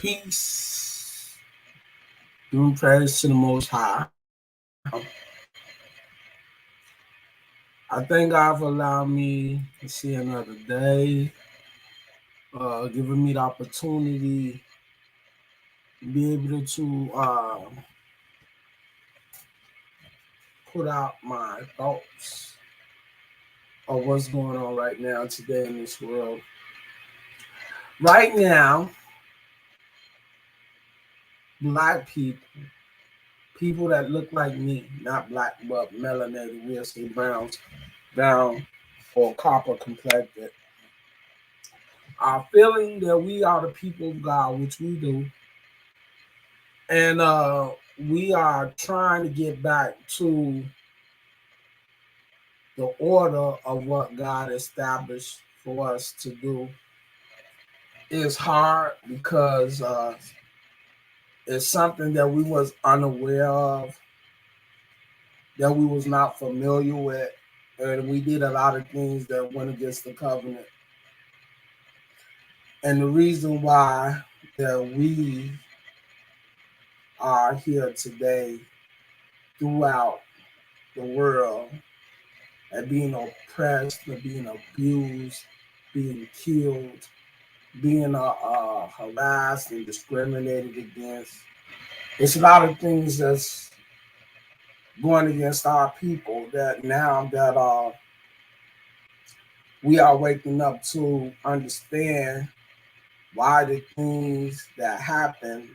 Peace. Giving praise to the Most High. I thank God for allowing me to see another day, giving me the opportunity to be able to put out my thoughts of what's going on right now today in this world. Right now, black people that look like me, not black but melanated, we'll say brown or copper complected, are feeling that we are the people of God, which we do, and we are trying to get back to the order of what God established for us to do. It's hard because it's something that we was unaware of, that we was not familiar with, and we did a lot of things that went against the covenant. And the reason why that we are here today throughout the world and being oppressed, and being abused, being killed, being harassed and discriminated against. It's a lot of things that's going against our people that now that we are waking up to understand why the things that happen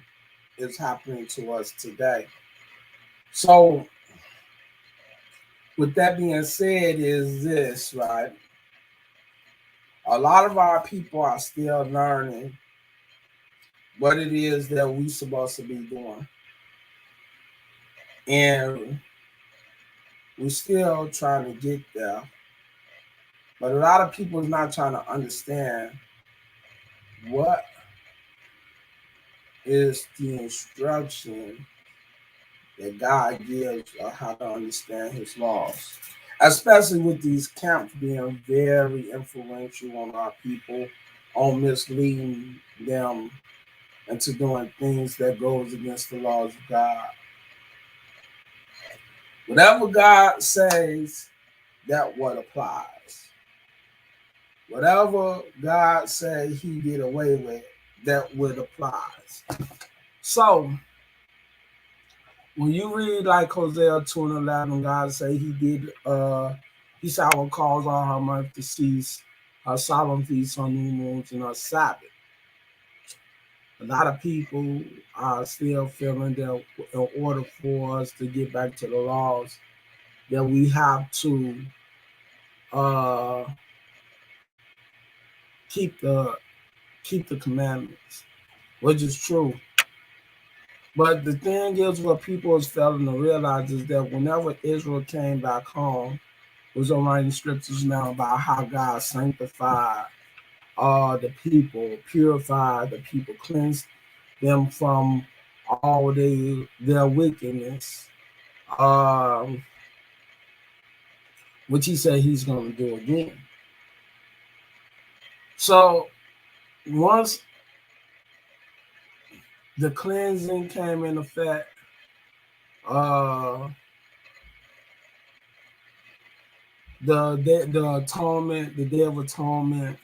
is happening to us today. So with that being said, is this right? A lot of our people are still learning what it is that we supposed to be doing. And we're still trying to get there. But a lot of people is not trying to understand what is the instruction that God gives of how to understand his laws. Especially with these camps being very influential on our people, on misleading them into doing things that goes against the laws of God. Whatever God says, that what applies. Whatever God said he did away with, that what applies. So when you read like Hosea 2:11, God say he did he said I will cause all her month to cease, her solemn feasts, her new moons, and her Sabbath. A lot of people are still feeling that in order for us to get back to the laws, that we have to uh, keep the commandments, which is true. But the thing is, what people is failing to realize is that whenever Israel came back home, was on writing scriptures now about how God sanctified the people, purified the people, cleansed them from all their wickedness, um, which he said he's going to do again. So once the cleansing came in effect, uh, the atonement, the Day of Atonement,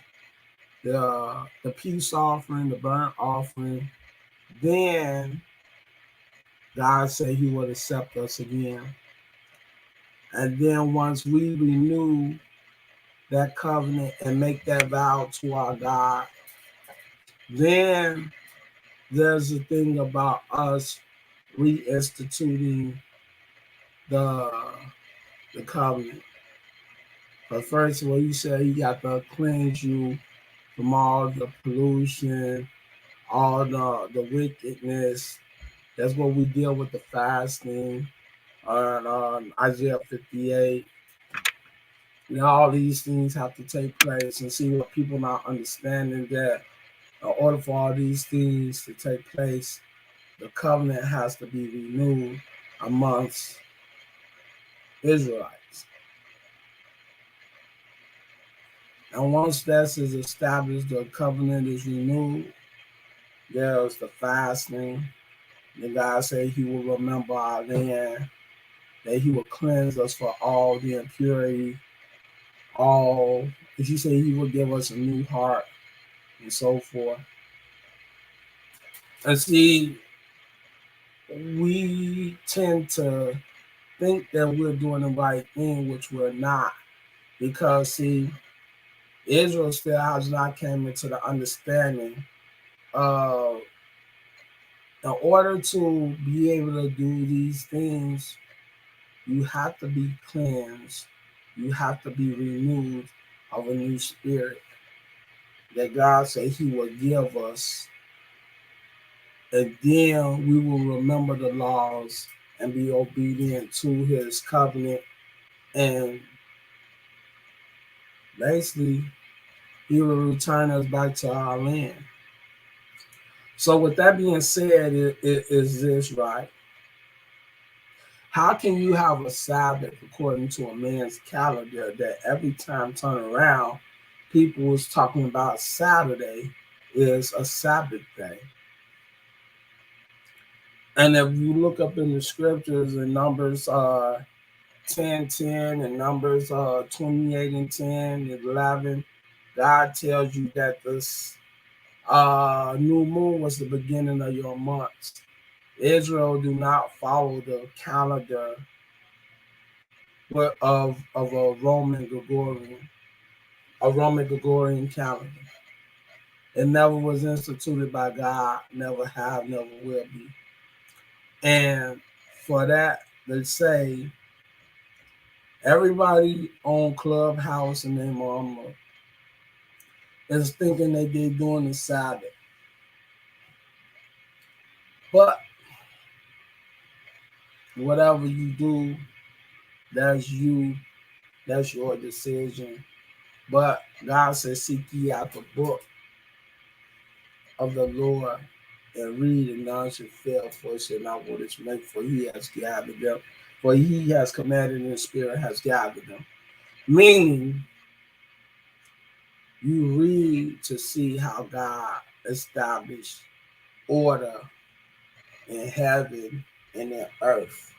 the peace offering, the burnt offering, then God said he would accept us again. And then once we renew that covenant and make that vow to our God, then there's a thing about us reinstituting the the covenant. But first of all, you said he got to cleanse you from all the pollution, all the wickedness. That's what we deal with the fasting on Isaiah 58. You know, all these things have to take place, and see what people not understanding that in order for all these things to take place, the covenant has to be renewed amongst Israelites. And once that is established, the covenant is renewed, There's the fasting. The God said he will remember our land, that he will cleanse us for all the impurity, all, as he said, he will give us a new heart and so forth. And see, we tend to think that we're doing the right thing, which we're not. Because, see, Israel still has not came into the understanding of, in order to be able to do these things, you have to be cleansed. You have to be renewed of a new spirit that God said he will give us. And then we will remember the laws and be obedient to his covenant. And basically, he will return us back to our land. So with that being said, it is this, right? How can you have a Sabbath according to a man's calendar that every time turn around, people was talking about Saturday is a Sabbath day? And if you look up in the scriptures in Numbers 10:10 and Numbers 28 and 10 and 11, God tells you that this new moon was the beginning of your months. Israel do not follow the calendar of a Roman Gregorian calendar. It never was instituted by God, never have, never will be. And for that, they say everybody on Clubhouse and their mama is thinking that they're doing the Sabbath. But whatever you do, that's you, that's your decision. But God says, seek ye out the book of the Lord and read, and none should fail, for it shall not what is meant, for he has gathered them. For he has commanded, and the Spirit has gathered them. Meaning, you read to see how God established order in heaven and in earth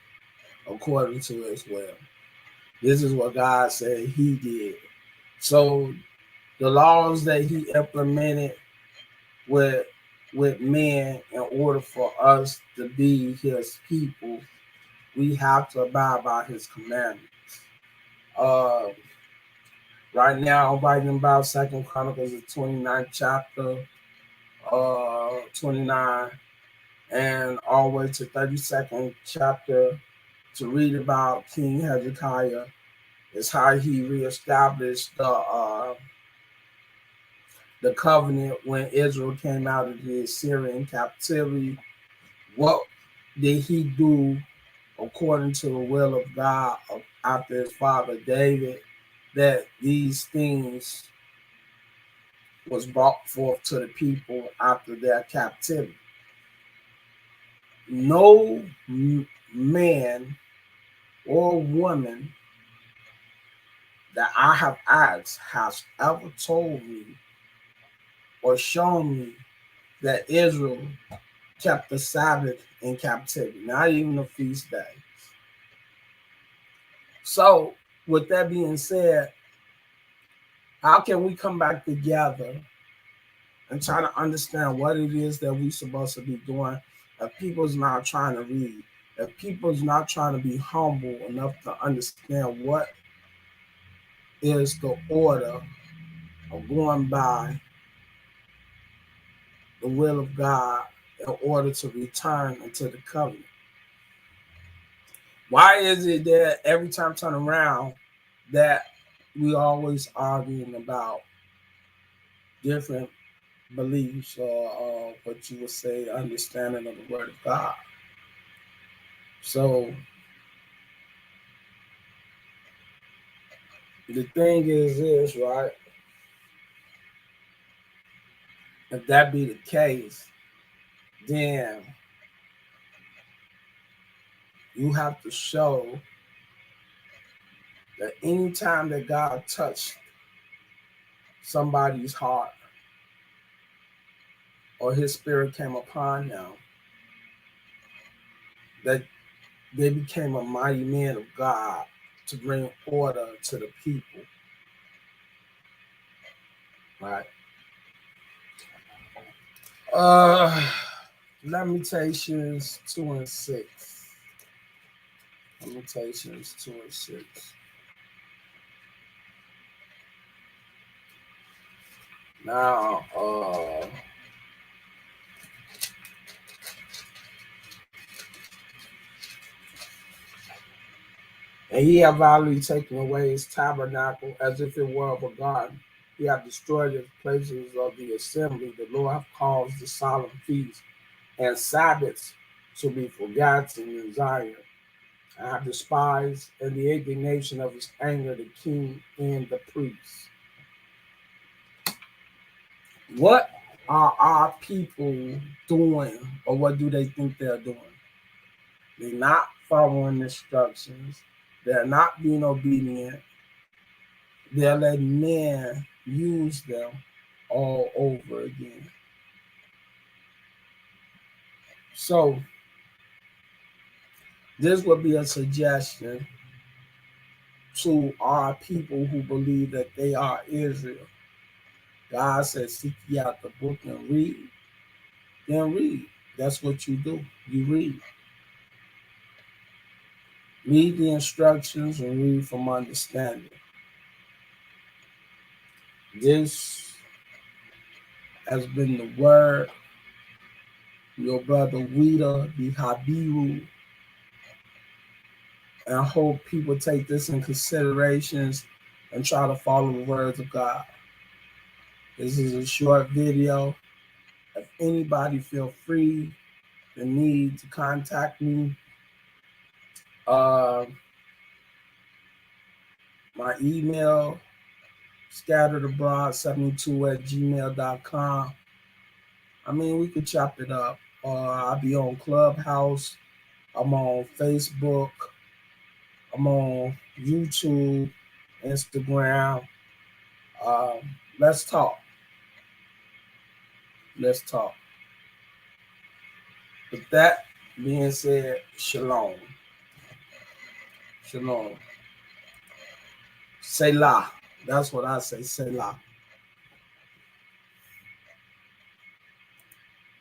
according to his will. This is what God said he did. So the laws that he implemented with men in order for us to be his people, we have to abide by his commandments. Uh, right now, I'm writing about Second Chronicles, the 29th chapter, 29, and all the way to 32nd chapter to read about King Hezekiah. Is how he reestablished the covenant when Israel came out of the Assyrian captivity. What did he do according to the will of God after his father David, that these things was brought forth to the people after their captivity? No man or woman that I have asked has ever told me or shown me that Israel kept the Sabbath in captivity, not even the feast days. So, with that being said, how can we come back together and try to understand what it is that we're supposed to be doing if people's not trying to read, if people's not trying to be humble enough to understand what is the order of going by the will of God in order to return into the covenant? Why is it that every time I turn around that we always arguing about different beliefs or what you would say understanding of the word of God? So the thing is this, right? If that be the case, then you have to show that anytime that God touched somebody's heart, or his spirit came upon them, that they became a mighty man of God to bring order to the people. Right. Lamentations 2 and 6. Lamentations 2 and 6. Now, and he have violently taken away his tabernacle as if it were of a garden. He hath destroyed the places of the assembly. The Lord hath caused the solemn feasts and Sabbaths to be forgotten in Zion. I have despised in the indignation of his anger the king and the priests. What are our people doing, or what do they think they're doing? They're not following instructions. They're not being obedient. They're letting men use them all over again. So this would be a suggestion to our people who believe that they are Israel. God says, seek ye out the book and read. Then read. That's what you do. You read. Read the instructions and read from understanding. This has been the word. Your brother Wida, the Habiru, and I hope people take this in considerations and try to follow the words of God. This is a short video. If anybody feel free, the need to contact me, my email, scatteredabroad72@gmail.com. I mean, we could chop it up. I'll be on Clubhouse. I'm on Facebook. I'm on YouTube, Instagram. Let's talk. Let's talk. With that being said, shalom. Shalom. Selah. That's what I say, Selah.